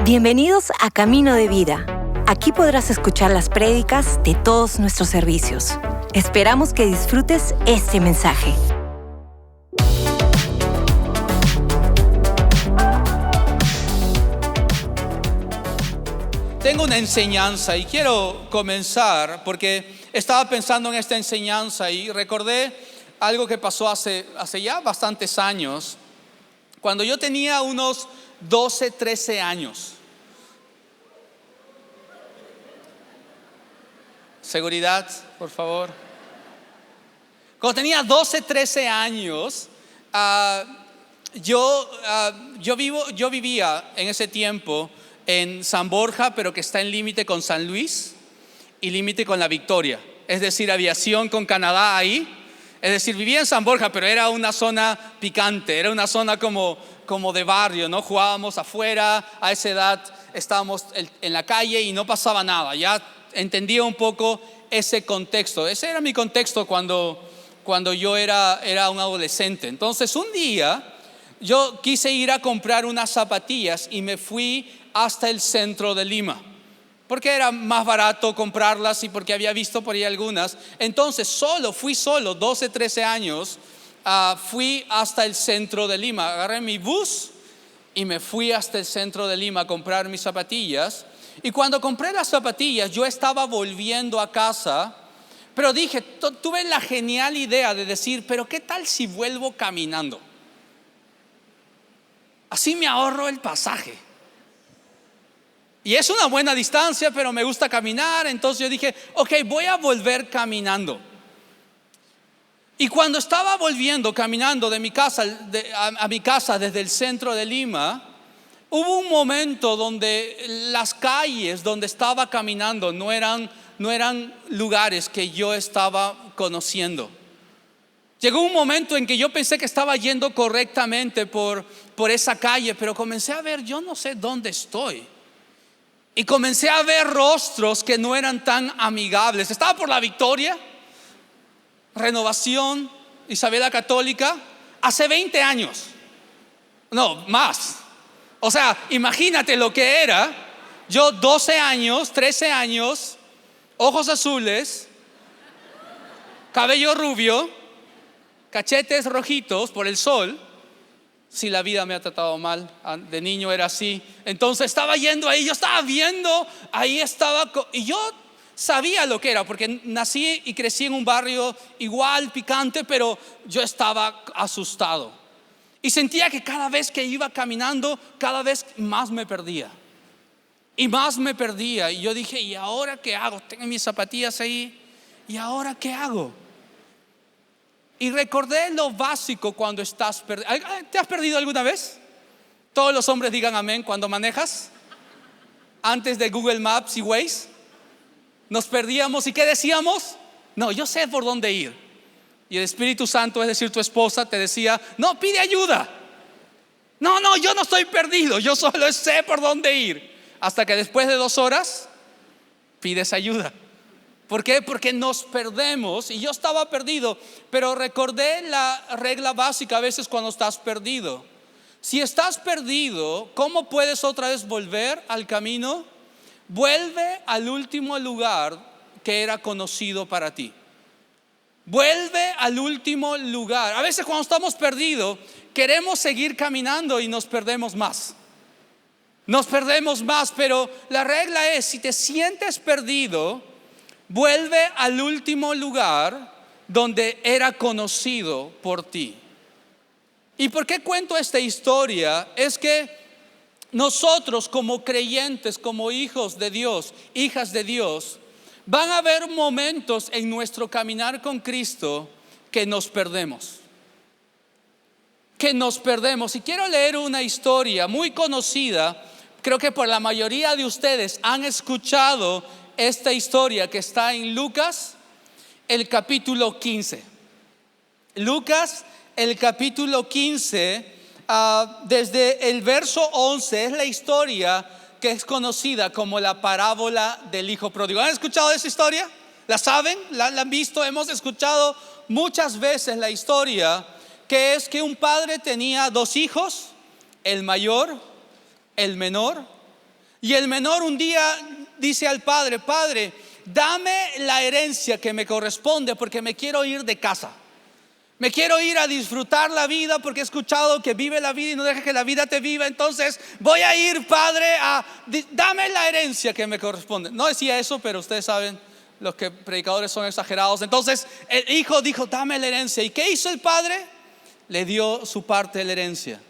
Bienvenidos a Camino de Vida. Aquí podrás escuchar las prédicas de todos nuestros servicios. Esperamos que disfrutes este mensaje. Tengo una enseñanza y quiero comenzar porque estaba pensando en esta enseñanza y recordé algo que pasó hace ya bastantes años, cuando yo tenía unos 12, 13 años. Seguridad, por favor. Cuando tenía 12, 13 años, yo vivía en ese tiempo en San Borja, pero que está en límite con San Luis y límite con La Victoria. Es decir, aviación con Canadá ahí. Es decir, vivía en San Borja, pero era una zona picante, era una zona como de barrio, ¿no? Jugábamos afuera, a esa edad estábamos en la calle y no pasaba nada. Ya entendía un poco ese contexto. Ese era mi contexto cuando yo era un adolescente. Entonces, un día yo quise ir a comprar unas zapatillas y me fui hasta el centro de Lima, porque era más barato comprarlas y porque había visto por ahí algunas. Entonces fui solo, 12, 13 años, fui hasta el centro de Lima. Agarré mi bus y me fui hasta el centro de Lima a comprar mis zapatillas. Y cuando compré las zapatillas, yo estaba volviendo a casa, pero dije, tuve la genial idea de decir, pero ¿qué tal si vuelvo caminando? Así me ahorro el pasaje. Y es una buena distancia, pero me gusta caminar. Entonces yo dije, ok, voy a volver caminando. Y cuando estaba volviendo caminando de mi casa a mi casa desde el centro de Lima, hubo un momento donde las calles donde estaba caminando no eran lugares que yo estaba conociendo. Llegó un momento en que yo pensé que estaba yendo correctamente por esa calle, pero comencé a ver, yo no sé dónde estoy. Y comencé a ver rostros que no eran tan amigables. Estaba por La Victoria, Renovación, Isabela Católica, hace 20 años. No, más. O sea, imagínate lo que era. Yo 12 años, 13 años, ojos azules, cabello rubio, cachetes rojitos por el sol. Si la vida me ha tratado mal, de niño era así. Entonces estaba yendo ahí, yo estaba viendo, ahí estaba, y yo sabía lo que era, porque nací y crecí en un barrio igual, picante, pero yo estaba asustado. Y sentía que cada vez que iba caminando, cada vez más me perdía. Y más me perdía. Y yo dije, ¿y ahora qué hago? Tengo mis zapatillas ahí, ¿y ahora qué hago? Y recordé lo básico cuando estás perdido. ¿Te has perdido alguna vez? Todos los hombres digan amén cuando manejas. Antes de Google Maps y Waze, nos perdíamos. ¿Y qué decíamos? No, yo sé por dónde ir. Y el Espíritu Santo, es decir, tu esposa, te decía, no, pide ayuda. No, yo no estoy perdido, yo solo sé por dónde ir. Hasta que después de 2 horas, pides ayuda. ¿Por qué? Porque nos perdemos. Y yo estaba perdido, pero recordé la regla básica a veces cuando estás perdido. Si estás perdido, ¿cómo puedes otra vez volver al camino? Vuelve al último lugar que era conocido para ti. Vuelve al último lugar. A veces cuando estamos perdidos, queremos seguir caminando y nos perdemos más. Nos perdemos más, pero la regla es, si te sientes perdido, vuelve al último lugar donde era conocido por ti. ¿Y por qué cuento esta historia? Es que nosotros como creyentes, como hijos de Dios, hijas de Dios, van a haber momentos en nuestro caminar con Cristo que nos perdemos. Y quiero leer una historia muy conocida. Creo que por la mayoría de ustedes han escuchado esta historia que está en Lucas, el capítulo 15. Lucas, el capítulo 15, desde el verso 11, es la historia que es conocida como la parábola del hijo pródigo. ¿Han escuchado esa historia? ¿La saben? ¿La han visto? Hemos escuchado muchas veces la historia, que es que un padre tenía 2 hijos, el mayor, el menor. Y el menor un día dice al padre: Padre, dame la herencia que me corresponde porque me quiero ir de casa. Me quiero ir a disfrutar la vida porque he escuchado que vive la vida y no deja que la vida te viva. Entonces voy a ir, padre, dame la herencia que me corresponde. No decía eso, pero ustedes saben, los que predicadores son exagerados. Entonces el hijo dijo: dame la herencia. ¿Y qué hizo el padre? Le dio su parte de la herencia.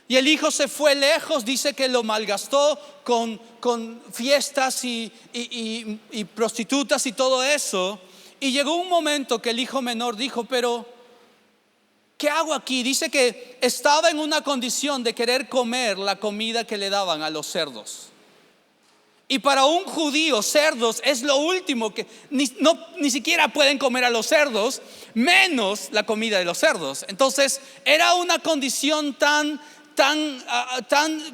Y el hijo se fue lejos, dice que lo malgastó con fiestas y prostitutas y todo eso. Y llegó un momento que el hijo menor dijo: pero ¿qué hago aquí? Dice que estaba en una condición de querer comer la comida que le daban a los cerdos. Y para un judío, cerdos es lo último que ni siquiera pueden comer a los cerdos, menos la comida de los cerdos. Entonces era una condición tan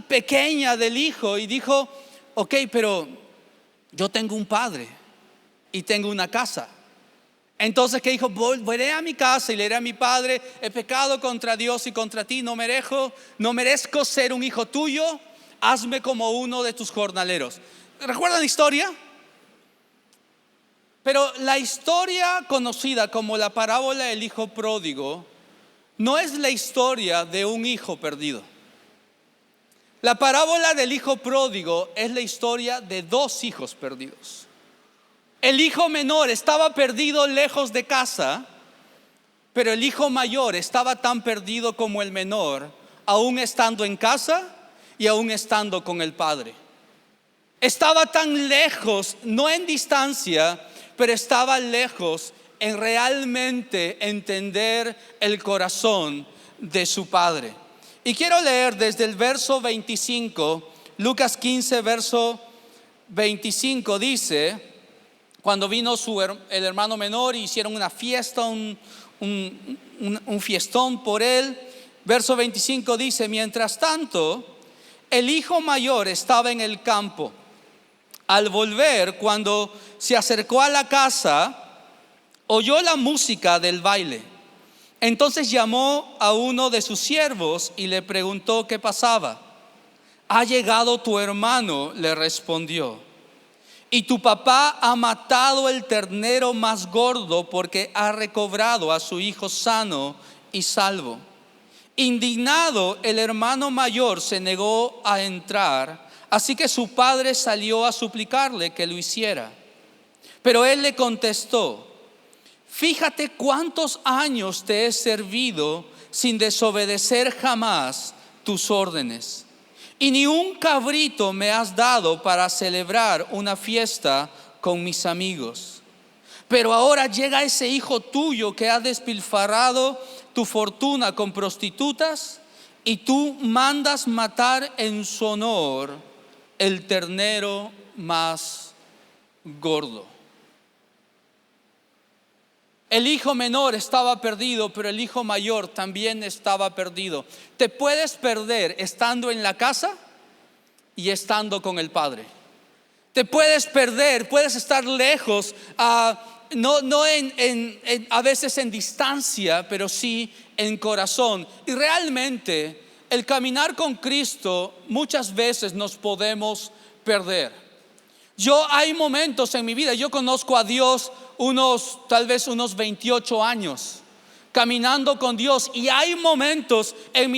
pequeña del hijo. Y dijo: ok, pero yo tengo un padre y tengo una casa. Entonces, ¿qué dijo? Volveré a mi casa y le diré a mi padre: he pecado contra Dios y contra ti, no merezco ser un hijo tuyo, hazme como uno de tus jornaleros. ¿Recuerdan la historia? Pero la historia conocida como la parábola del hijo pródigo no es la historia de un hijo perdido. La parábola del hijo pródigo es la historia de dos hijos perdidos. El hijo menor estaba perdido lejos de casa, pero el hijo mayor estaba tan perdido como el menor, aún estando en casa y aún estando con el padre. Estaba tan lejos, no en distancia, pero estaba lejos en realmente entender el corazón de su padre. Y quiero leer desde el verso 25, Lucas 15, verso 25 dice: cuando vino el hermano menor, hicieron una fiesta, un fiestón por él. Verso 25 dice: mientras tanto, el hijo mayor estaba en el campo. Al volver, cuando se acercó a la casa, oyó la música del baile. Entonces llamó a uno de sus siervos y le preguntó qué pasaba. Ha llegado tu hermano, le respondió, y tu papá ha matado el ternero más gordo porque ha recobrado a su hijo sano y salvo. Indignado, el hermano mayor se negó a entrar, así que su padre salió a suplicarle que lo hiciera. Pero él le contestó: fíjate cuántos años te he servido sin desobedecer jamás tus órdenes. Y ni un cabrito me has dado para celebrar una fiesta con mis amigos. Pero ahora llega ese hijo tuyo que ha despilfarrado tu fortuna con prostitutas, y tú mandas matar en su honor el ternero más gordo. El hijo menor estaba perdido, pero el hijo mayor también estaba perdido. Te puedes perder estando en la casa y estando con el padre. Te puedes perder, puedes estar lejos, no a veces en distancia, pero sí en corazón. Y realmente el caminar con Cristo muchas veces nos podemos perder. Hay momentos en mi vida, yo conozco a Dios tal vez unos 28 años caminando con Dios, y hay momentos en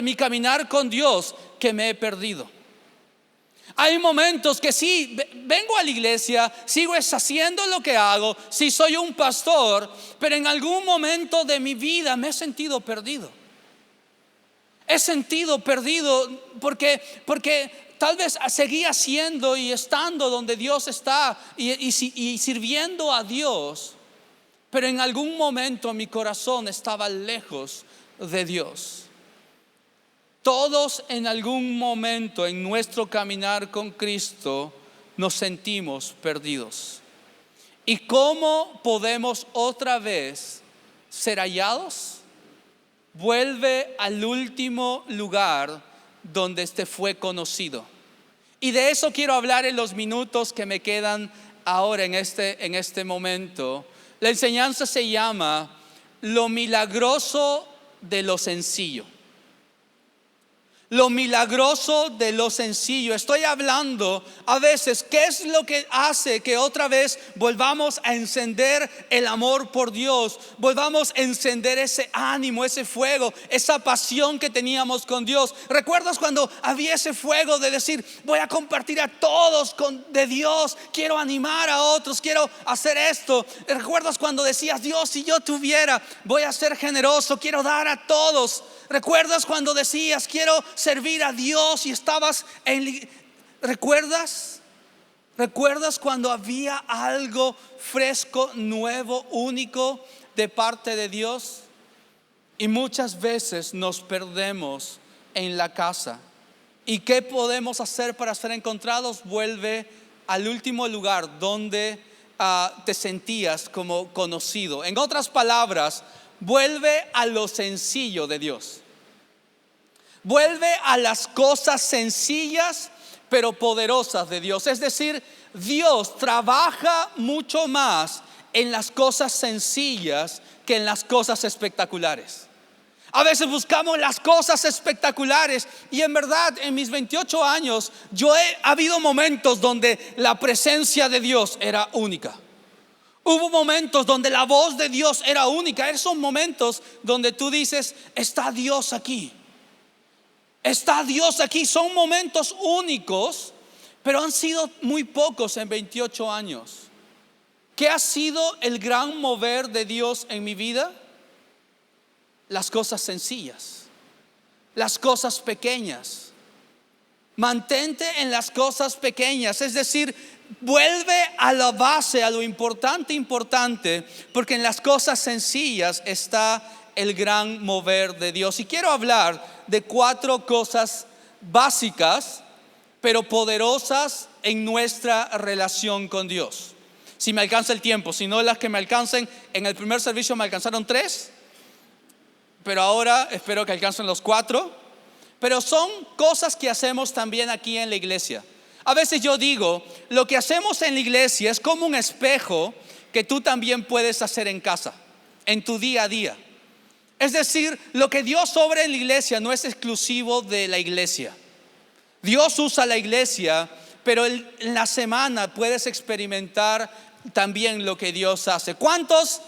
mi caminar con Dios que me he perdido. Hay momentos que sí, vengo a la iglesia, sigo haciendo lo que hago, sí soy un pastor, pero en algún momento de mi vida me he sentido perdido. He sentido perdido porque tal vez seguía siendo y estando donde Dios está y sirviendo a Dios, pero en algún momento mi corazón estaba lejos de Dios. Todos en algún momento en nuestro caminar con Cristo nos sentimos perdidos. ¿Y cómo podemos otra vez ser hallados? Vuelve al último lugar donde fue conocido. Y de eso quiero hablar en los minutos que me quedan ahora en este momento. La enseñanza se llama lo milagroso de lo sencillo. Lo milagroso de lo sencillo. Estoy hablando a veces, ¿qué es lo que hace que otra vez volvamos a encender el amor por Dios? Volvamos a encender ese ánimo, ese fuego, esa pasión que teníamos con Dios. ¿Recuerdas cuando había ese fuego de decir, voy a compartir a todos de Dios? Quiero animar a otros, quiero hacer esto. ¿Recuerdas cuando decías, Dios, si yo tuviera, voy a ser generoso, quiero dar a todos? ¿Recuerdas cuando decías, quiero servir a Dios y estabas ¿Recuerdas? ¿Recuerdas cuando había algo fresco, nuevo, único de parte de Dios? Y muchas veces nos perdemos en la casa. ¿Y qué podemos hacer para ser encontrados? Vuelve al último lugar donde te sentías como conocido. En otras palabras, vuelve a lo sencillo de Dios. Vuelve a las cosas sencillas pero poderosas de Dios. Es decir, Dios trabaja mucho más en las cosas sencillas que en las cosas espectaculares. A veces buscamos las cosas espectaculares y en verdad en mis 28 años ha habido momentos donde la presencia de Dios era única. Hubo momentos donde la voz de Dios era única. Esos momentos donde tú dices, está Dios aquí. Está Dios aquí. Son momentos únicos, pero han sido muy pocos en 28 años. ¿Qué ha sido el gran mover de Dios en mi vida? Las cosas sencillas, las cosas pequeñas. Mantente en las cosas pequeñas, es decir, vuelve a la base, a lo importante, porque en las cosas sencillas está el gran mover de Dios. Y quiero hablar de 4 cosas básicas, pero poderosas en nuestra relación con Dios. Si me alcanza el tiempo, si no las que me alcancen, en el primer servicio me alcanzaron 3, pero ahora espero que alcancen los 4. Pero son cosas que hacemos también aquí en la iglesia. A veces yo digo, lo que hacemos en la iglesia es como un espejo que tú también puedes hacer en casa, en tu día a día. Es decir, lo que Dios obra en la iglesia no es exclusivo de la iglesia. Dios usa la iglesia, pero en la semana puedes experimentar también lo que Dios hace. ¿Cuántos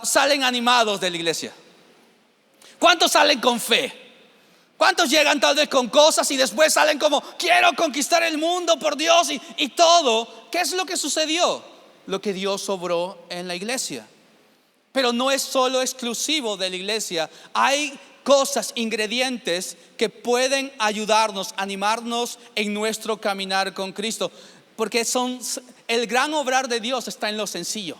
salen animados de la iglesia? ¿Cuántos salen con fe? ¿Cuántos llegan tal vez con cosas y después salen como quiero conquistar el mundo por Dios y todo? ¿Qué es lo que sucedió? Lo que Dios obró en la iglesia. Pero no es solo exclusivo de la iglesia. Hay cosas, ingredientes que pueden ayudarnos, animarnos en nuestro caminar con Cristo. Porque el gran obrar de Dios está en lo sencillo.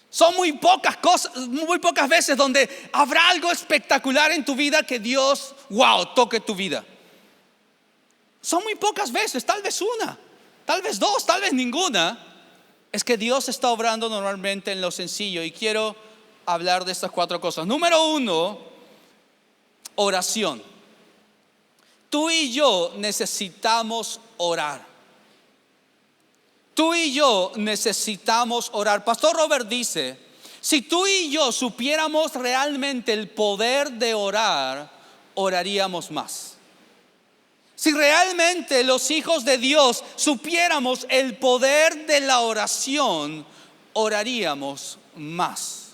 Son muy pocas cosas, muy pocas veces donde habrá algo espectacular en tu vida que Dios, toque tu vida. Son muy pocas veces, tal vez una, tal vez 2, tal vez ninguna. Es que Dios está obrando normalmente en lo sencillo. Y quiero hablar de estas 4 cosas. Número 1, oración. Tú y yo necesitamos orar. Tú y yo necesitamos orar. Pastor Robert dice, si tú y yo supiéramos realmente el poder de orar, oraríamos más. Si realmente los hijos de Dios supiéramos el poder de la oración, oraríamos más.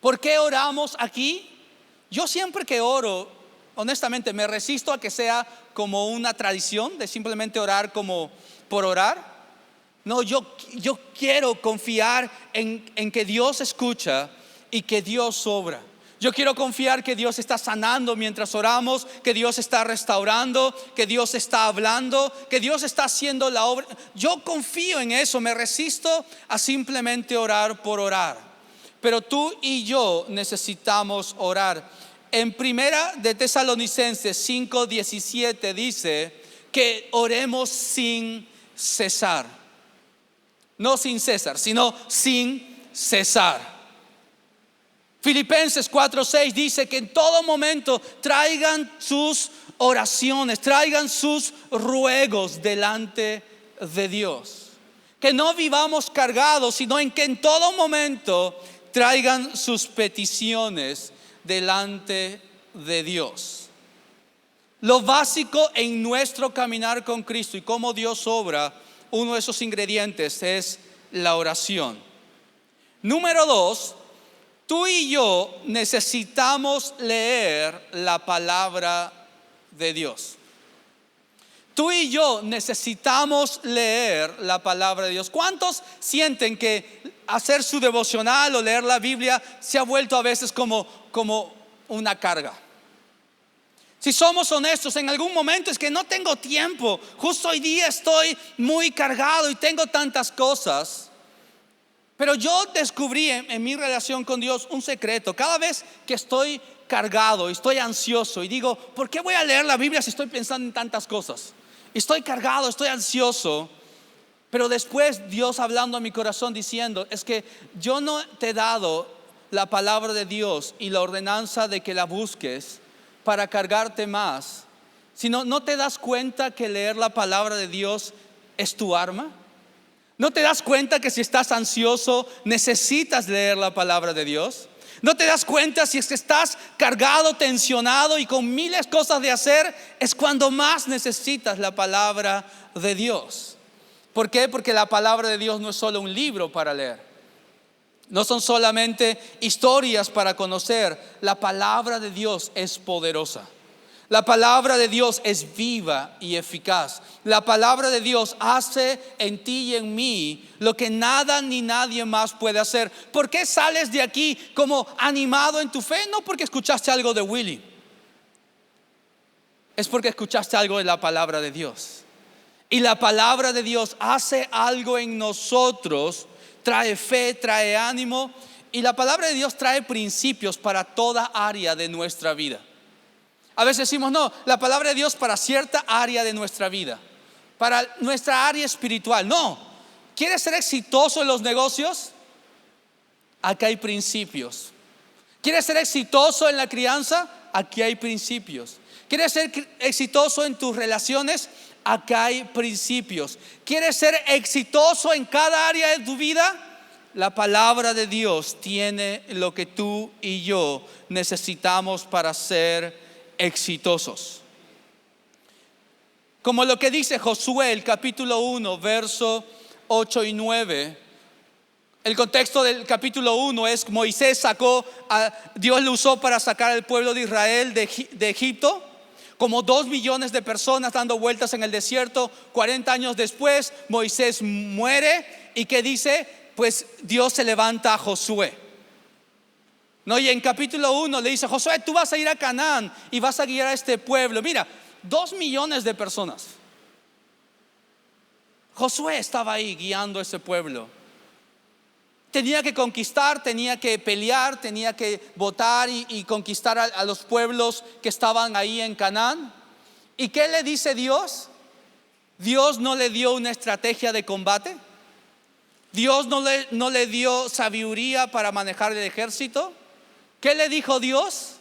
¿Por qué oramos aquí? Yo siempre que oro, honestamente me resisto a que sea como una tradición de simplemente orar como por orar. No, yo quiero confiar en que Dios escucha y que Dios obra. Yo quiero confiar que Dios está sanando mientras oramos, que Dios está restaurando, que Dios está hablando, que Dios está haciendo la obra. Yo confío en eso, me resisto a simplemente orar por orar. Pero tú y yo necesitamos orar. En Primera de Tesalonicenses 5:17 dice que oremos sin cesar. No sin César, sino sin cesar. Filipenses 4:6 dice que en todo momento traigan sus oraciones, traigan sus ruegos delante de Dios. Que no vivamos cargados, sino en que en todo momento traigan sus peticiones delante de Dios. Lo básico en nuestro caminar con Cristo y cómo Dios obra, uno de esos ingredientes es la oración. Número 2, tú y yo necesitamos leer la palabra de Dios. Tú y yo necesitamos leer la palabra de Dios. ¿Cuántos sienten que hacer su devocional o leer la Biblia se ha vuelto a veces como una carga? Si somos honestos, en algún momento es que no tengo tiempo. Justo hoy día estoy muy cargado y tengo tantas cosas. Pero yo descubrí en mi relación con Dios un secreto. Cada vez que estoy cargado, estoy ansioso y digo, ¿por qué voy a leer la Biblia si estoy pensando en tantas cosas? Estoy cargado, estoy ansioso. Pero después Dios hablando a mi corazón diciendo, es que yo no te he dado la palabra de Dios y la ordenanza de que la busques para cargarte más, sino no te das cuenta que leer la palabra de Dios es tu arma. ¿No te das cuenta que si estás ansioso necesitas leer la palabra de Dios? ¿No te das cuenta si es que estás cargado, tensionado y con miles de cosas de hacer? Es cuando más necesitas la palabra de Dios. ¿Por qué? Porque la palabra de Dios no es solo un libro para leer. No son solamente historias para conocer. La palabra de Dios es poderosa. La palabra de Dios es viva y eficaz. La palabra de Dios hace en ti y en mí lo que nada ni nadie más puede hacer. ¿Por qué sales de aquí como animado en tu fe? No porque escuchaste algo de Willy. Es porque escuchaste algo de la palabra de Dios. Y la palabra de Dios hace algo en nosotros. Trae fe, trae ánimo. Y la palabra de Dios trae principios para toda área de nuestra vida. A veces decimos, no, la palabra de Dios para cierta área de nuestra vida, para nuestra área espiritual. No, ¿quieres ser exitoso en los negocios? Aquí hay principios. ¿Quieres ser exitoso en la crianza? Aquí hay principios. ¿Quieres ser exitoso en tus relaciones? Acá hay principios. ¿Quieres ser exitoso en cada área de tu vida? La palabra de Dios tiene lo que tú y yo necesitamos para ser exitosos. Como lo que dice Josué, el capítulo 1, verso 8 y 9. El contexto del capítulo 1 es Moisés Dios lo usó para sacar al pueblo de Israel de Egipto. Como 2 millones de personas dando vueltas en el desierto. 40 años después Moisés muere. ¿Y qué dice? Pues Dios se levanta a Josué. No, y en capítulo 1 le dice, Josué, tú vas a ir a Canaán y vas a guiar a este pueblo. Mira, 2 millones de personas. Josué estaba ahí guiando a ese pueblo. Tenía que conquistar, tenía que pelear, tenía que votar y conquistar a los pueblos que estaban ahí en Canaán. ¿Y qué le dice Dios? Dios no le dio una estrategia de combate. Dios no le dio sabiduría para manejar el ejército. ¿Qué le dijo Dios?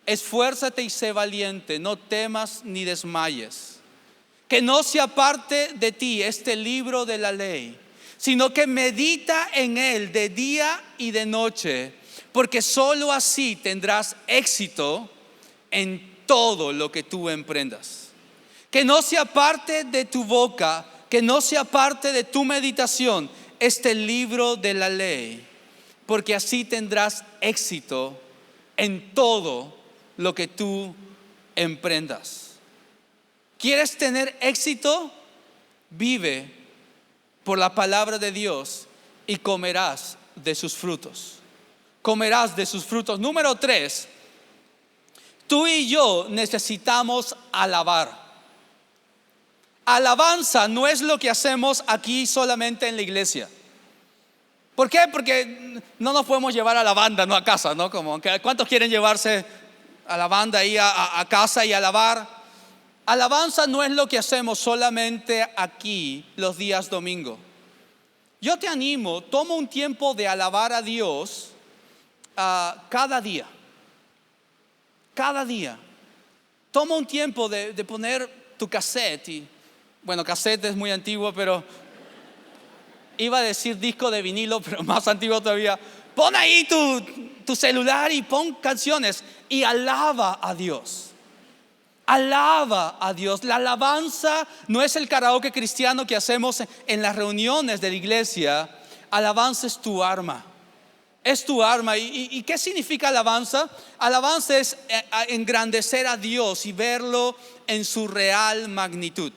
Esfuérzate y sé valiente, no temas ni desmayes. Que no se aparte de ti este libro de la ley, sino que medita en él de día y de noche, porque solo así tendrás éxito en todo lo que tú emprendas. Que no se aparte de tu boca, que no se aparte de tu meditación este libro de la ley, porque así tendrás éxito en todo lo que tú emprendas. ¿Quieres tener éxito? Vive por la palabra de Dios y comerás de sus frutos. Comerás de sus frutos. Número 3, tú y yo necesitamos alabar. Alabanza no es lo que hacemos aquí solamente en la iglesia. ¿Por qué? Porque no nos podemos llevar a la banda, no a casa, ¿no? ¿Cuántos quieren llevarse a la banda ahí a casa y alabar? Alabanza no es lo que hacemos solamente aquí los días domingo. Yo te animo, toma un tiempo de alabar a Dios cada día. Cada día. Toma un tiempo de poner tu cassette. Bueno, cassette es muy antiguo, pero iba a decir disco de vinilo, pero más antiguo todavía. Pon ahí tu celular y pon canciones y alaba a Dios. Alaba a Dios. La alabanza no es el karaoke cristiano que hacemos en las reuniones de la iglesia. Alabanza es tu arma. Es tu arma. ¿Y qué significa alabanza? Alabanza es engrandecer a Dios y verlo en su real magnitud.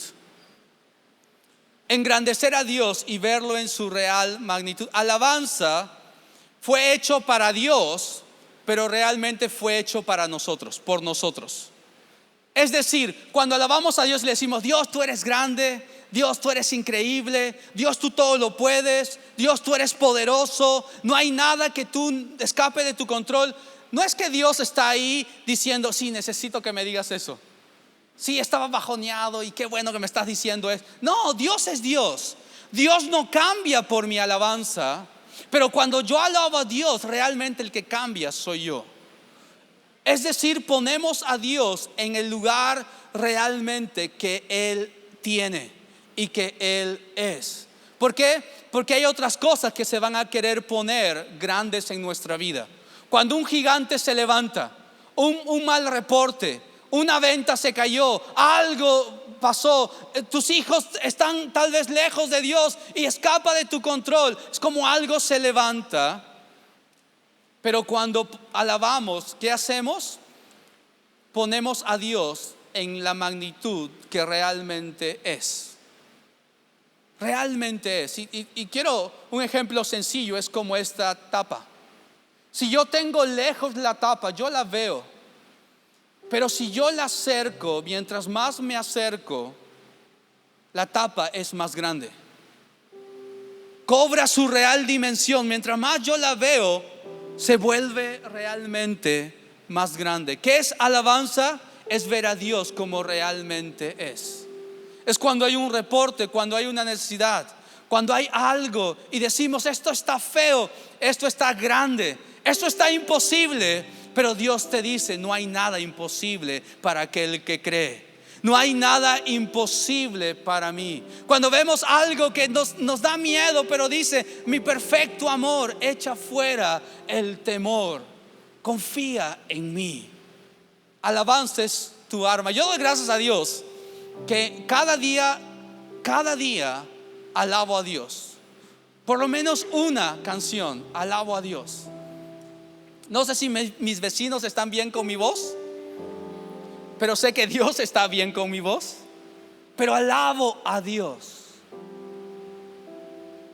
Engrandecer a Dios y verlo en su real magnitud. Alabanza fue hecho para Dios, pero realmente fue hecho para nosotros, por nosotros. Es decir, cuando alabamos a Dios le decimos: Dios, tú eres grande, Dios, tú eres increíble, Dios, tú todo lo puedes, Dios, tú eres poderoso, no hay nada que tú escape de tu control. No es que Dios está ahí diciendo: sí, necesito que me digas eso. Sí, estaba bajoneado y qué bueno que me estás diciendo eso. No, Dios es Dios. Dios no cambia por mi alabanza, pero cuando yo alabo a Dios, realmente el que cambia soy yo. Es decir, ponemos a Dios en el lugar realmente que Él tiene y que Él es. ¿Por qué? Porque hay otras cosas que se van a querer poner grandes en nuestra vida. Cuando un gigante se levanta, un mal reporte, una venta se cayó, algo pasó, tus hijos están tal vez lejos de Dios y escapa de tu control. Es como algo se levanta. Pero cuando alabamos, ¿qué hacemos? Ponemos a Dios en la magnitud que realmente es. Realmente es. Y quiero un ejemplo sencillo, es como esta tapa. Si yo tengo lejos la tapa, yo la veo. Pero si yo la acerco, mientras más me acerco, la tapa es más grande. Cobra su real dimensión. Mientras más yo la veo, se vuelve realmente más grande. ¿Qué es alabanza? Es ver a Dios como realmente es. Es cuando hay un reporte, cuando hay una necesidad, cuando hay algo y decimos: esto está feo, esto está grande, esto está imposible. Pero Dios te dice: no hay nada imposible para aquel que cree. No hay nada imposible para mí. Cuando vemos algo que nos da miedo, pero dice: mi perfecto amor echa fuera el temor. Confía en mí. Alabanza es tu arma. Yo doy gracias a Dios que cada día alabo a Dios. Por lo menos una canción alabo a Dios. No sé si mis vecinos están bien con mi voz, pero sé que Dios está bien con mi voz. Pero alabo a Dios.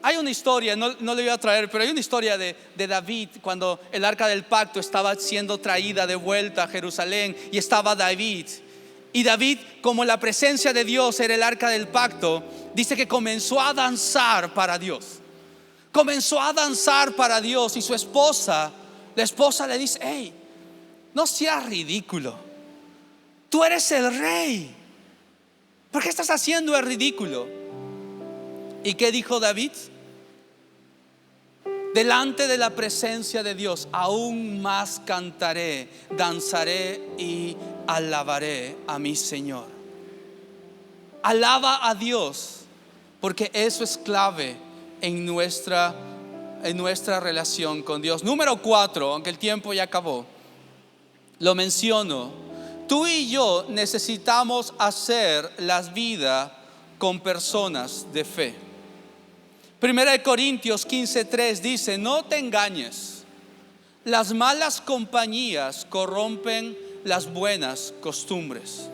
Hay una historia, no le voy a traer, pero hay una historia de David cuando el arca del pacto estaba siendo traída de vuelta a Jerusalén y estaba David. Y David, como la presencia de Dios era el arca del pacto, dice que comenzó a danzar para Dios. Comenzó a danzar para Dios y su esposa, la esposa le dice: hey, no seas ridículo. Tú eres el rey. ¿Por qué estás haciendo el ridículo? ¿Y qué dijo David? Delante de la presencia de Dios aún más cantaré, danzaré y alabaré a mi Señor. Alaba a Dios, porque eso es clave en nuestra relación con Dios. Número 4, aunque el tiempo ya acabó, lo menciono. Tú y yo necesitamos hacer las vidas con personas de fe. 1 Corintios 15:3 dice: no te engañes, las malas compañías corrompen las buenas costumbres.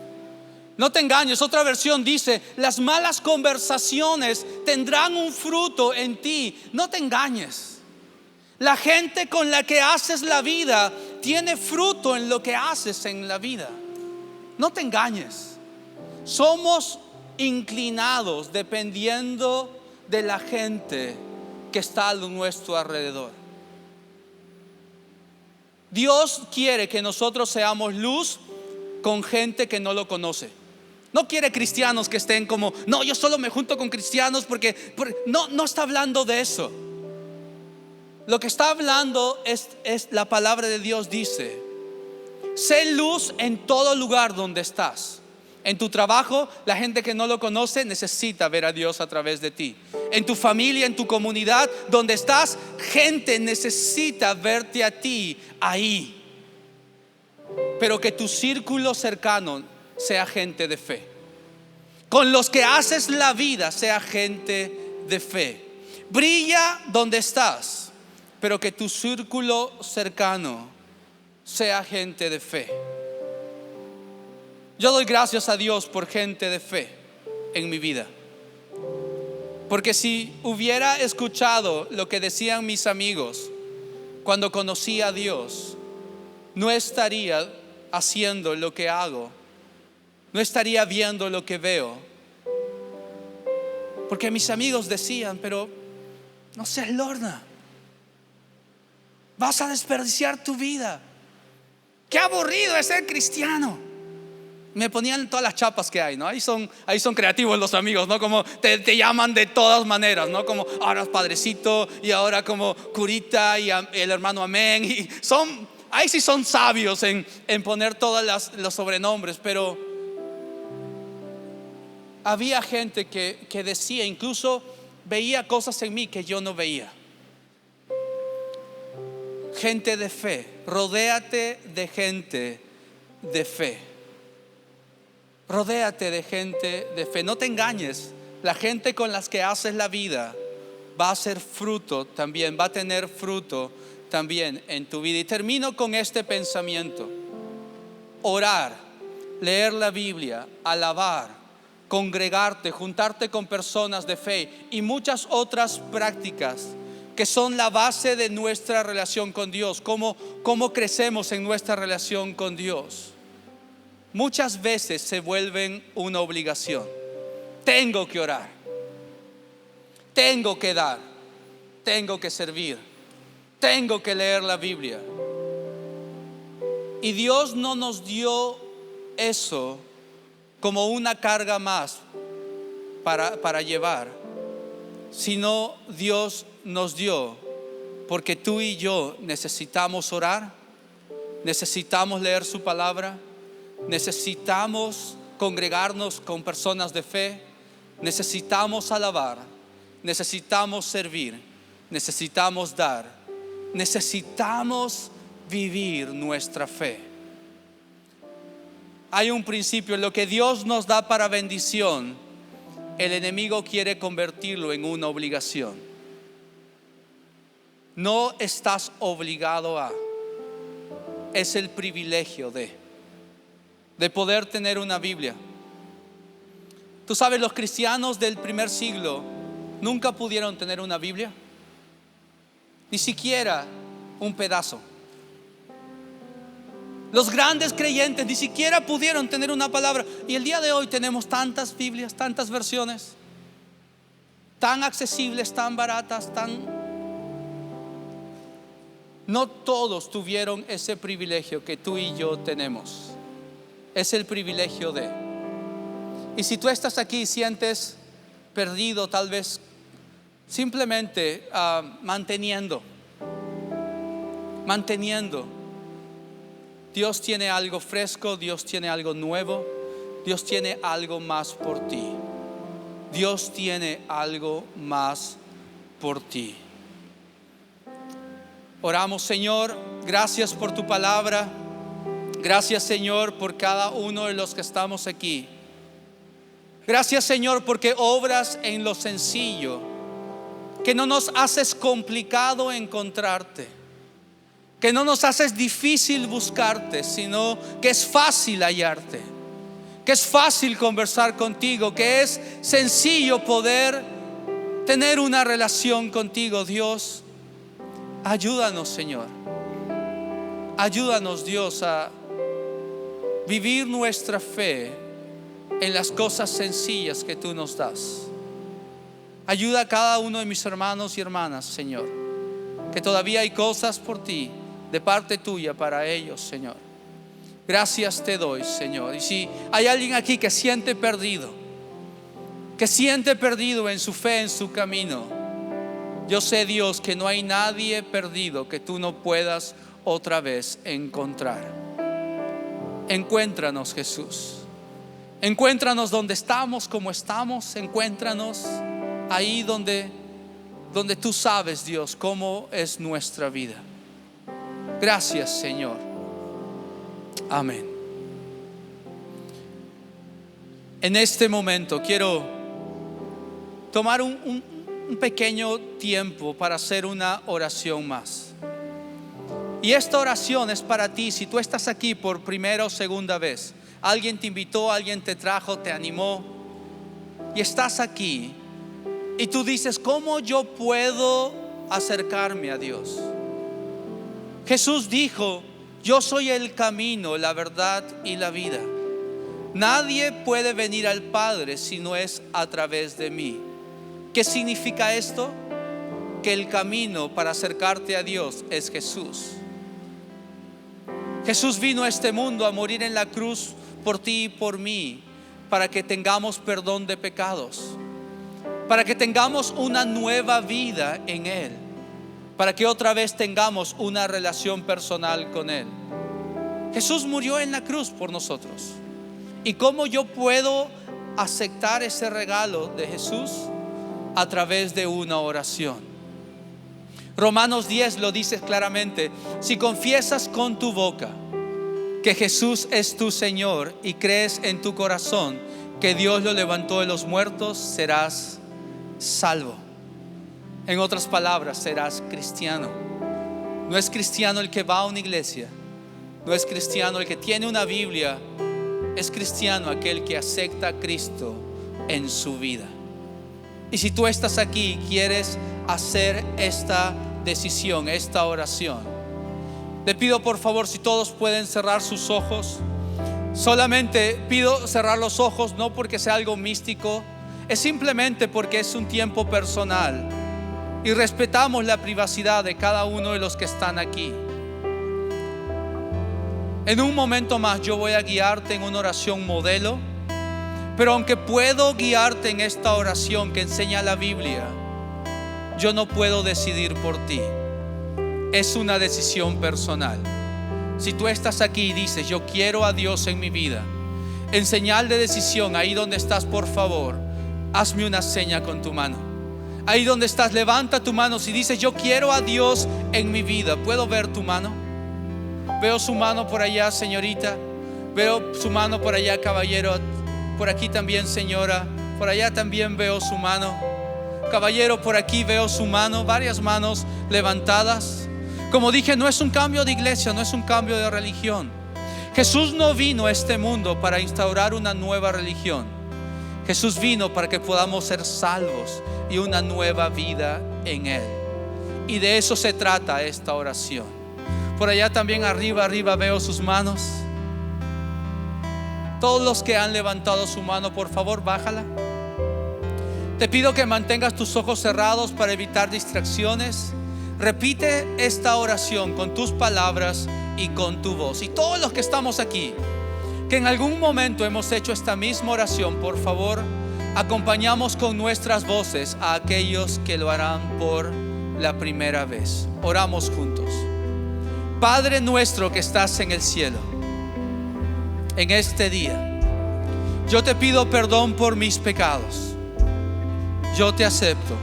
No te engañes. Otra versión dice: las malas conversaciones tendrán un fruto en ti. No te engañes. La gente con la que haces la vida tiene fruto en lo que haces en la vida. No te engañes. Somos inclinados dependiendo de la gente que está a nuestro alrededor. Dios quiere que nosotros seamos luz con gente que no lo conoce. No quiere cristianos que estén como: no, yo solo me junto con cristianos porque no está hablando de eso. Lo que está hablando es la palabra de Dios. Dice: sé luz en todo lugar donde estás. En tu trabajo, la gente que no lo conoce necesita ver a Dios a través de ti. En tu familia, en tu comunidad, donde estás, gente necesita verte a ti ahí. Pero que tu círculo cercano sea gente de fe. Con los que haces la vida, sea gente de fe. Brilla donde estás, pero que tu círculo cercano sea gente de fe. Yo doy gracias a Dios por gente de fe en mi vida. Porque si hubiera escuchado lo que decían mis amigos cuando conocí a Dios, no estaría haciendo lo que hago, no estaría viendo lo que veo. Porque mis amigos decían: pero no seas lorna, vas a desperdiciar tu vida, qué aburrido es ser cristiano. Me ponían todas las chapas que hay, ¿no? Ahí son creativos los amigos, ¿no? Como te llaman de todas maneras, ¿no? Como ahora padrecito, y ahora como curita, y el hermano amén. Y ahí sí son sabios en poner todos los sobrenombres. Pero había gente que decía, incluso veía cosas en mí que yo no veía. Gente de fe. Rodéate de gente de fe. Rodéate de gente de fe. No te engañes. La gente con las que haces la vida va a ser fruto también, va a tener fruto también en tu vida. Y termino con este pensamiento: orar, leer la Biblia, alabar, congregarte, juntarte con personas de fe y muchas otras prácticas que son la base de nuestra relación con Dios. Cómo crecemos en nuestra relación con Dios. Muchas veces se vuelven una obligación. Tengo que orar, tengo que dar, tengo que servir, tengo que leer la Biblia. Y Dios no nos dio eso como una carga más para llevar, sino Dios nos dio porque tú y yo necesitamos orar, necesitamos leer su palabra, necesitamos congregarnos con personas de fe, necesitamos alabar, necesitamos servir, necesitamos dar, necesitamos vivir nuestra fe. Hay un principio: lo que Dios nos da para bendición, el enemigo quiere convertirlo en una obligación. No estás obligado a, es el privilegio de poder tener una Biblia. Tú sabes, los cristianos del primer siglo nunca pudieron tener una Biblia, ni siquiera un pedazo. Los grandes creyentes ni siquiera pudieron tener una palabra. Y el día de hoy tenemos tantas Biblias, tantas versiones, tan accesibles, tan baratas, No todos tuvieron ese privilegio que tú y yo tenemos. Es el privilegio de. Y si tú estás aquí y sientes perdido, tal vez simplemente manteniendo. Dios tiene algo fresco, Dios tiene algo nuevo, Dios tiene algo más por ti. Dios tiene algo más por ti. Oramos. Señor, gracias por tu palabra. Gracias, Señor, por cada uno de los que estamos aquí. Gracias, Señor, porque obras en lo sencillo, que no nos haces complicado encontrarte, que no nos haces difícil buscarte, sino que es fácil hallarte, que es fácil conversar contigo, que es sencillo poder tener una relación contigo. Dios, ayúdanos, Señor. Ayúdanos, Dios, a vivir nuestra fe en las cosas sencillas que tú nos das. Ayuda a cada uno de mis hermanos y hermanas, Señor, que todavía hay cosas por ti, de parte tuya, para ellos, Señor. Gracias te doy, Señor. Y si hay alguien aquí que siente perdido en su fe, en su camino, yo sé, Dios, que no hay nadie perdido que tú no puedas otra vez encontrar. Encuéntranos, Jesús. Encuéntranos donde estamos, como estamos. Encuéntranos ahí donde tú sabes, Dios, cómo es nuestra vida. Gracias, Señor. Amén. En este momento quiero tomar un pequeño tiempo para hacer una oración más. Y esta oración es para ti. Si tú estás aquí por primera o segunda vez, alguien te invitó, alguien te trajo, te animó, y estás aquí y tú dices: ¿cómo yo puedo acercarme a Dios? Jesús dijo: yo soy el camino, la verdad y la vida. Nadie puede venir al Padre si no es a través de mí. ¿Qué significa esto? Que el camino para acercarte a Dios es Jesús. Jesús vino a este mundo a morir en la cruz por ti y por mí, para que tengamos perdón de pecados, para que tengamos una nueva vida en Él, para que otra vez tengamos una relación personal con Él. Jesús murió en la cruz por nosotros. ¿Y cómo yo puedo aceptar ese regalo de Jesús? A través de una oración. Romanos 10 lo dice claramente: si confiesas con tu boca que Jesús es tu Señor y crees en tu corazón que Dios lo levantó de los muertos, serás salvo. En otras palabras, serás cristiano. No es cristiano el que va a una iglesia, no es cristiano el que tiene una Biblia, es cristiano aquel que acepta a Cristo en su vida. Y si tú estás aquí y quieres hacer esta decisión, esta oración, le pido por favor, si todos pueden cerrar sus ojos. Solamente pido cerrar los ojos, no porque sea algo místico, es simplemente porque es un tiempo personal y respetamos la privacidad de cada uno de los que están aquí. En un momento más yo voy a guiarte en una oración modelo, pero aunque puedo guiarte en esta oración que enseña la Biblia, yo no puedo decidir por ti. Es una decisión personal. Si tú estás aquí y dices: yo quiero a Dios en mi vida, en señal de decisión, ahí donde estás, por favor, hazme una seña con tu mano. Ahí donde estás, levanta tu mano. Si dices: yo quiero a Dios en mi vida, ¿puedo ver tu mano? Veo su mano por allá, señorita. Veo su mano por allá, caballero. Por aquí también, señora. Por allá también veo su mano. Caballero, por aquí veo su mano. Varias manos levantadas. Como dije, no es un cambio de iglesia, no es un cambio de religión. Jesús no vino a este mundo para instaurar una nueva religión. Jesús vino para que podamos ser salvos y una nueva vida en Él. Y de eso se trata esta oración. Por allá también arriba veo sus manos. Todos los que han levantado su mano, por favor, bájala. Te pido que mantengas tus ojos cerrados para evitar distracciones. Repite esta oración con tus palabras y con tu voz. Y todos los que estamos aquí, que en algún momento hemos hecho esta misma oración, por favor, acompañamos con nuestras voces a aquellos que lo harán por la primera vez. Oramos juntos. Padre nuestro que estás en el cielo, en este día yo te pido perdón por mis pecados. Yo te acepto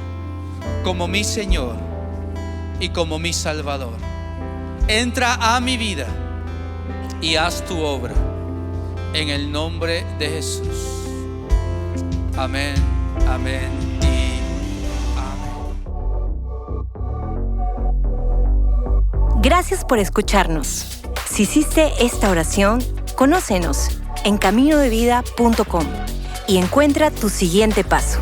como mi Señor y como mi Salvador. Entra a mi vida y haz tu obra en el nombre de Jesús. Amén, amén y amén. Gracias por escucharnos. Si hiciste esta oración, conócenos en caminodevida.com y encuentra tu siguiente paso.